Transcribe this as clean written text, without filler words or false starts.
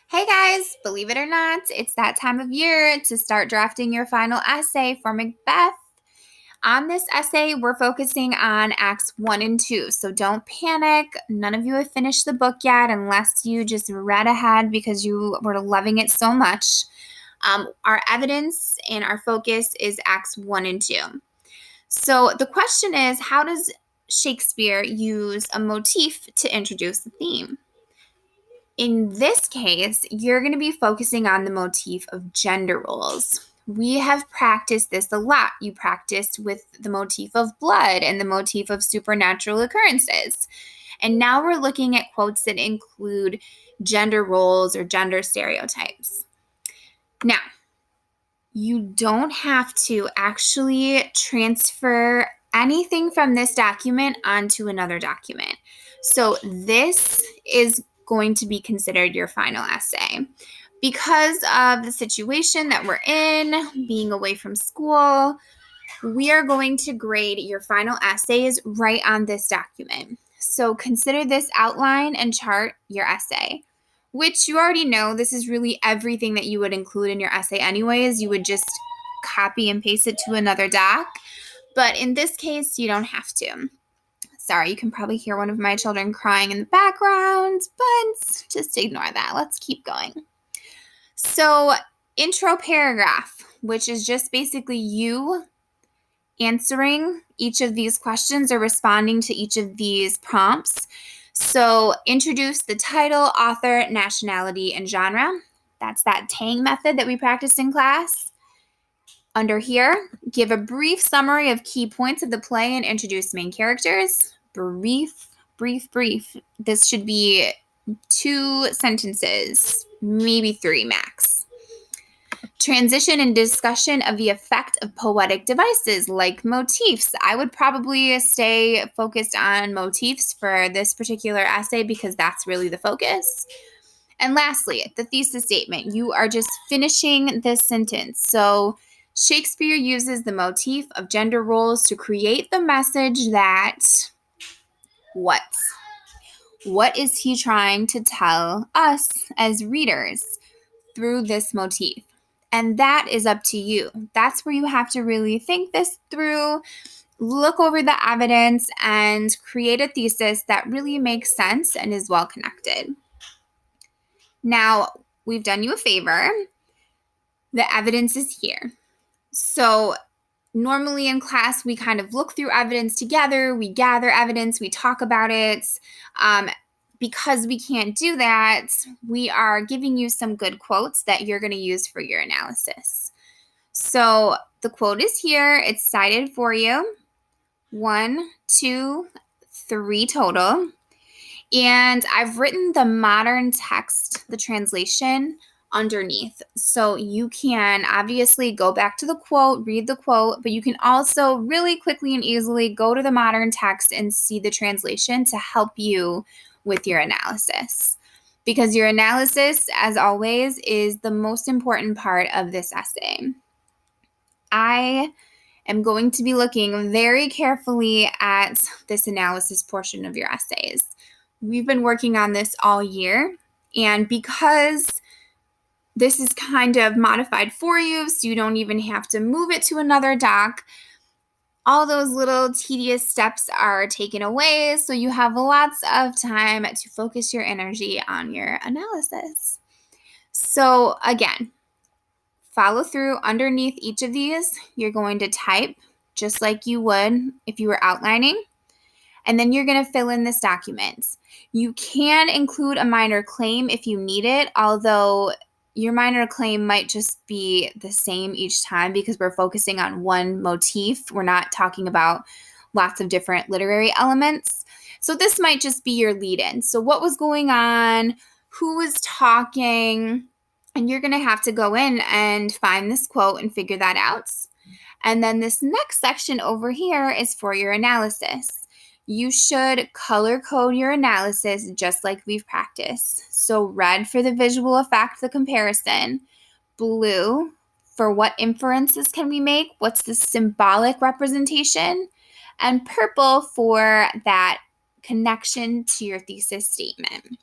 Hey guys, believe it or not, it's that time of year to start drafting your final essay for Macbeth. On this essay, we're focusing on Acts 1 and 2, so don't panic. None of you have finished the book yet unless you just read ahead because you were loving it so much. Our evidence and our focus is Acts 1 and 2. So the question is, how does Shakespeare use a motif to introduce the theme? In this case, you're going to be focusing on the motif of gender roles. We have practiced this a lot. You practiced with the motif of blood and the motif of supernatural occurrences. And now we're looking at quotes that include gender roles or gender stereotypes. Now, you don't have to actually transfer anything from this document onto another document. So this is going to be considered your final essay. Because of the situation that we're in, being away from school, we are going to grade your final essays right on this document. So consider this outline and chart your essay, which you already know. This is really everything that you would include in your essay anyways. You would just copy and paste it to another doc. But in this case, you don't have to. Sorry, you can probably hear one of my children crying in the background, but just ignore that. Let's keep going. So, intro paragraph, which is just basically you answering each of these questions or responding to each of these prompts. So, introduce the title, author, nationality, and genre. That's that Tang method that we practiced in class. Under here, give a brief summary of key points of the play and introduce main characters. Brief. This should be 2 sentences, maybe 3 max. Transition and discussion of the effect of poetic devices like motifs. I would probably stay focused on motifs for this particular essay because that's really the focus. And lastly, the thesis statement. You are just finishing this sentence. So Shakespeare uses the motif of gender roles to create the message that what? What is he trying to tell us as readers through this motif? And that is up to you. That's where you have to really think this through, look over the evidence, and create a thesis that really makes sense and is well connected. Now, we've done you a favor. The evidence is here. So normally in class, we kind of look through evidence together, we gather evidence, we talk about it. Because we can't do that, we are giving you some good quotes that you're going to use for your analysis. So the quote is here. It's cited for you. 1, 2, 3 total. And I've written the modern text, the translation, underneath. So you can obviously go back to the quote, read the quote, but you can also really quickly and easily go to the modern text and see the translation to help you with your analysis. Because your analysis, as always, is the most important part of this essay. I am going to be looking very carefully at this analysis portion of your essays. We've been working on this all year, and because this is kind of modified for you, so you don't even have to move it to another doc, all those little tedious steps are taken away, so you have lots of time to focus your energy on your analysis. So again, follow through underneath each of these. You're going to type just like you would if you were outlining, and then you're going to fill in this document. You can include a minor claim if you need it, although your minor claim might just be the same each time because we're focusing on one motif. We're not talking about lots of different literary elements. So this might just be your lead-in. So what was going on? Who was talking? And you're going to have to go in and find this quote and figure that out. And then this next section over here is for your analysis. You should color code your analysis just like we've practiced. So red for the visual effect, the comparison, blue for what inferences can we make, what's the symbolic representation, and purple for that connection to your thesis statement.